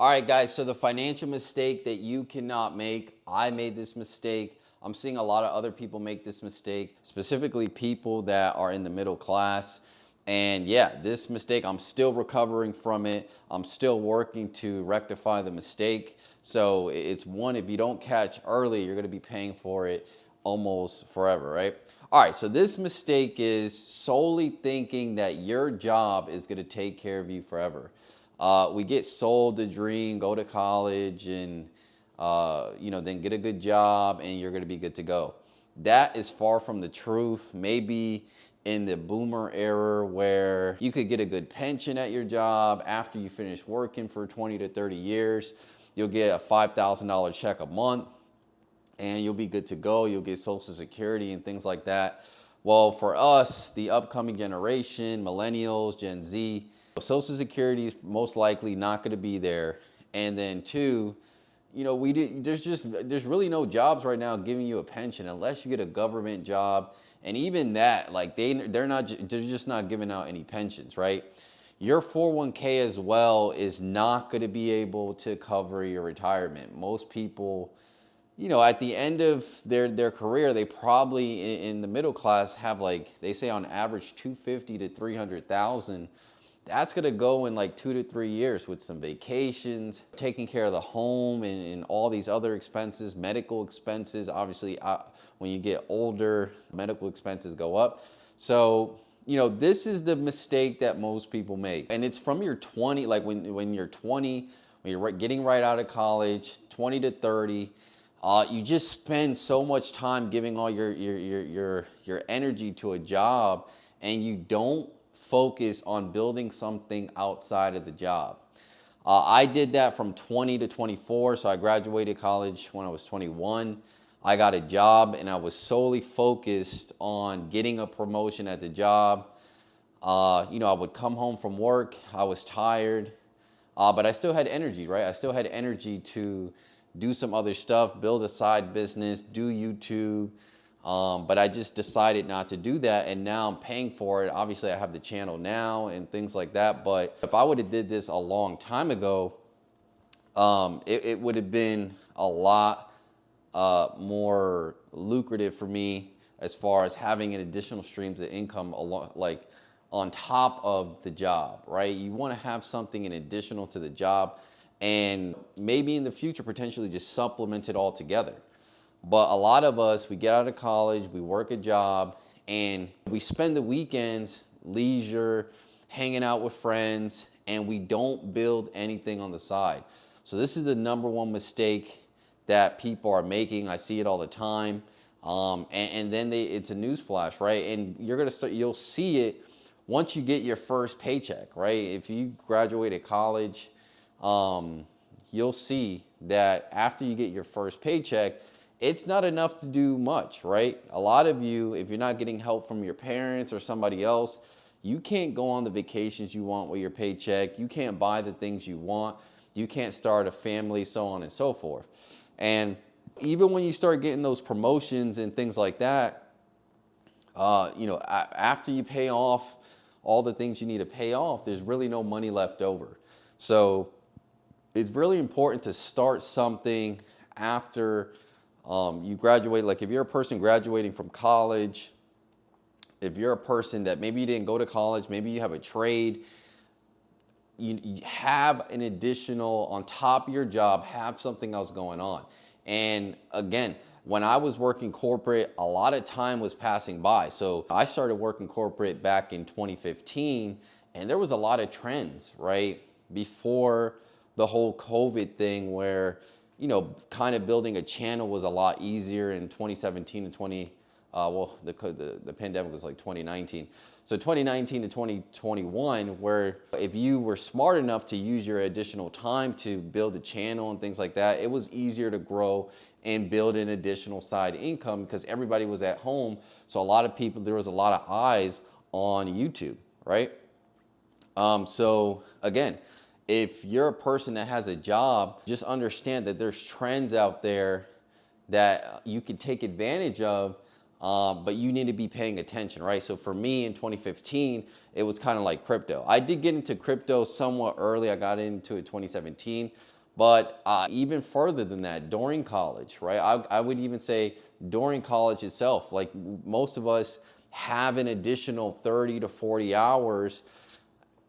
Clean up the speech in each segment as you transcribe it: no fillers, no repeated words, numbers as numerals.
All right, guys, so the financial mistake that you cannot make, I made this mistake. I'm seeing a lot of other people make this mistake, specifically people that are in the middle class. And yeah, this mistake, I'm still recovering from it. I'm still working to rectify the mistake. So it's one, if you don't catch early, you're gonna be paying for it almost forever, right? All right, so this mistake is solely thinking that your job is gonna take care of you forever. We get sold the dream, go to college and, then get a good job and you're going to be good to go. That is far from the truth. Maybe in the boomer era where you could get a good pension at your job after you finish working for 20 to 30 years, you'll get a $5,000 check a month and you'll be good to go. You'll get Social Security and things like that. Well, for us, the upcoming generation, millennials, Gen Z, Social Security is most likely not going to be there. And then two, there's really no jobs right now giving you a pension unless you get a government job. And even that, like they're just not giving out any pensions, right? Your 401k as well is not going to be able to cover your retirement. Most people, at the end of their career, they probably in the middle class have, like they say on average 250 to 300,000. That's gonna go in like 2 to 3 years with some vacations, taking care of the home and all these other expenses, medical expenses. Obviously, when you get older, medical expenses go up. So, this is the mistake that most people make. And it's from your 20, like when you're 20, when you're getting right out of college, 20 to 30, you just spend so much time giving all your energy to a job, and you don't focus on building something outside of the job. I did that from 20 to 24. So I graduated college when I was 21. I got a job and I was solely focused on getting a promotion at the job. I would come home from work. I was tired, but I still had energy, right? I still had energy to do some other stuff, build a side business, do YouTube. But I just decided not to do that, and now I'm paying for it. Obviously, I have the channel now and things like that. But if I would have did this a long time ago, it would have been a lot more lucrative for me as far as having an additional streams of income like on top of the job, right? You want to have something in additional to the job, and maybe in the future potentially just supplement it all together. But a lot of us, we get out of college, we work a job, and we spend the weekends leisure, hanging out with friends, and we don't build anything on the side. So this is the number one mistake that people are making. I see it all the time. And then it's a news flash, right? And you'll see it once you get your first paycheck, right? If you graduated college, you'll see that after you get your first paycheck, it's not enough to do much, right? A lot of you, if you're not getting help from your parents or somebody else, you can't go on the vacations you want with your paycheck. You can't buy the things you want. You can't start a family, so on and so forth. And even when you start getting those promotions and things like that, after you pay off all the things you need to pay off, there's really no money left over. So it's really important to start something after you graduate. Like if you're a person graduating from college, if you're a person that maybe you didn't go to college, maybe you have a trade, you have an additional on top of your job, have something else going on. And again, when I was working corporate, a lot of time was passing by. So I started working corporate back in 2015, and there was a lot of trends, right? Before the whole COVID thing where, kind of building a channel was a lot easier in 2017 and the pandemic was like 2019. So 2019 to 2021, where if you were smart enough to use your additional time to build a channel and things like that, it was easier to grow and build an additional side income because everybody was at home. So a lot of people, there was a lot of eyes on YouTube, right? So again, if you're a person that has a job, just understand that there's trends out there that you can take advantage of but you need to be paying attention, right? So for me in 2015, it was kind of like crypto. I did get into crypto somewhat early. I got into it 2017, but even further than that, during college, right? I would even say during college itself, like most of us have an additional 30 to 40 hours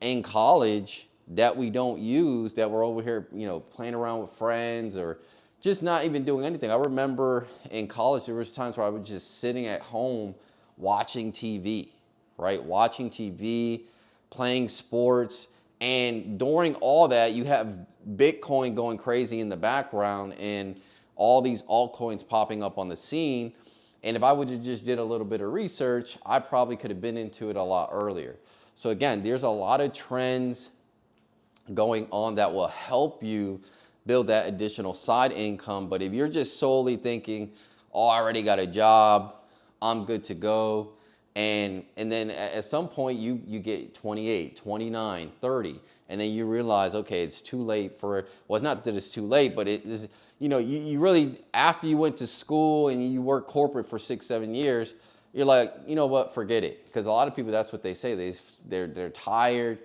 in college that we don't use, that we're over here, playing around with friends or just not even doing anything. I remember in college, there was times where I was just sitting at home watching TV, right? Watching TV, playing sports. And during all that, you have Bitcoin going crazy in the background and all these altcoins popping up on the scene. And if I would have just did a little bit of research, I probably could have been into it a lot earlier. So again, there's a lot of trends going on that will help you build that additional side income. But if you're just solely thinking, oh, I already got a job, I'm good to go. And then at some point you get 28, 29, 30, and then you realize, okay, it's too late for, well, it's not that it's too late, but it is, you really, after you went to school and you worked corporate for 6-7 years, you're like, you know what, forget it. Because a lot of people, that's what they say. They're tired.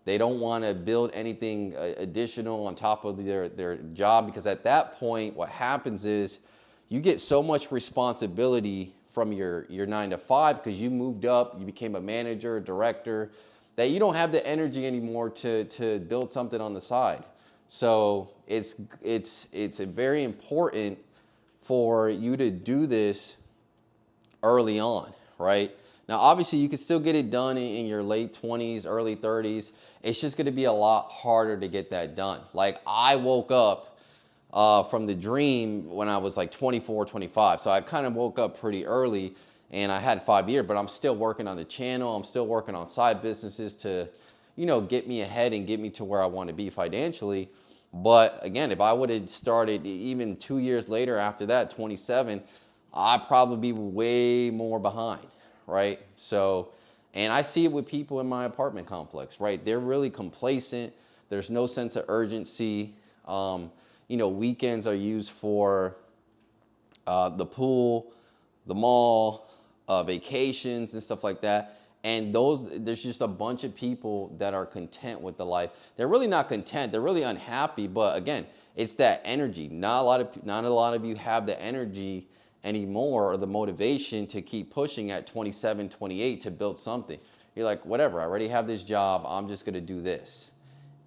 They don't want to build anything additional on top of their job, because at that point, what happens is you get so much responsibility from your 9 to 5 because you moved up, you became a manager, director, that you don't have the energy anymore to build something on the side. So it's very important for you to do this early on, right? Now, obviously, you can still get it done in your late 20s, early 30s. It's just going to be a lot harder to get that done. Like, I woke up from the dream when I was like 24, 25. So I kind of woke up pretty early, and I had 5 years, but I'm still working on the channel. I'm still working on side businesses to, get me ahead and get me to where I want to be financially. But again, if I would have started even 2 years later after that, 27, I'd probably be way more behind, right? So, and I see it with people in my apartment complex, right? They're really complacent. There's no sense of urgency. Weekends are used for the pool, the mall, vacations and stuff like that. And there's just a bunch of people that are content with the life. They're really not content. They're really unhappy. But again, it's that energy. Not a lot of you have the energy anymore, or the motivation to keep pushing at 27, 28 to build something. You're like, whatever, I already have this job. I'm just going to do this.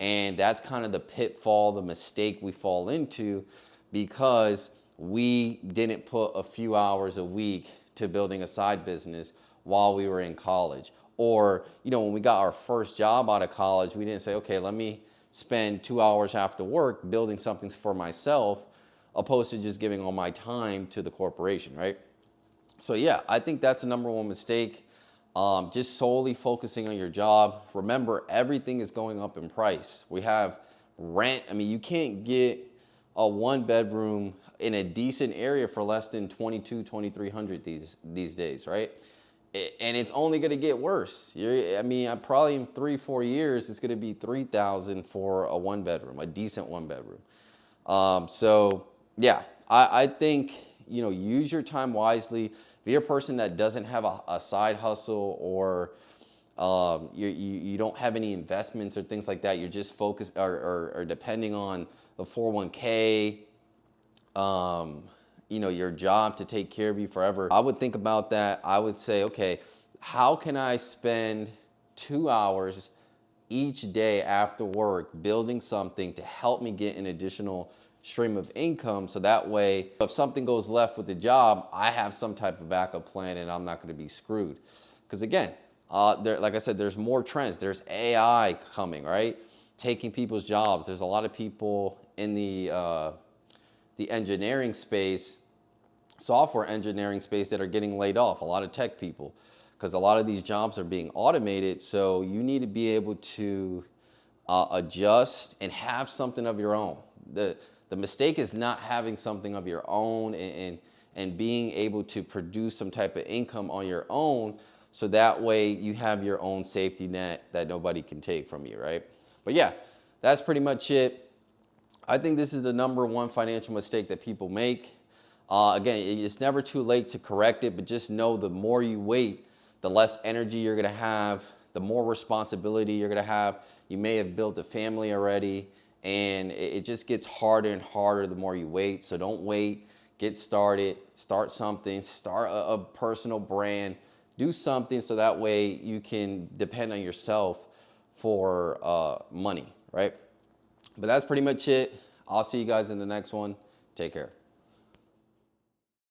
And that's kind of the pitfall, the mistake we fall into, because we didn't put a few hours a week to building a side business while we were in college. Or, when we got our first job out of college, we didn't say, okay, let me spend 2 hours after work building something for myself, opposed to just giving all my time to the corporation, right? So yeah, I think that's the number one mistake. Just solely focusing on your job. Remember, everything is going up in price. We have rent. I mean, you can't get a 1-bedroom in a decent area for less than $2,200, $2,300 these days, right? And it's only going to get worse. Probably in 3-4 years, it's going to be $3,000 for a 1-bedroom, a decent 1-bedroom. So yeah, I think, use your time wisely. If you're a person that doesn't have a side hustle, or you don't have any investments or things like that, you're just focused or depending on the 401k, your job to take care of you forever, I would think about that. I would say, okay, how can I spend 2 hours each day after work building something to help me get an additional stream of income, so that way if something goes left with the job, I have some type of backup plan and I'm not going to be screwed. Because again, like I said, there's more trends. There's AI coming, right? Taking people's jobs. There's a lot of people in the engineering space, software engineering space, that are getting laid off. A lot of tech people, because a lot of these jobs are being automated. So you need to be able to adjust and have something of your own. The mistake is not having something of your own and being able to produce some type of income on your own, so that way you have your own safety net that nobody can take from you, right? But yeah, that's pretty much it. I think this is the number one financial mistake that people make. Again, it's never too late to correct it, but just know the more you wait, the less energy you're gonna have, the more responsibility you're gonna have. You may have built a family already, and it just gets harder and harder the more you wait. So don't wait, get started, start something, start a personal brand, do something so that way you can depend on yourself for money, right? But that's pretty much it. I'll see you guys in the next one. Take care.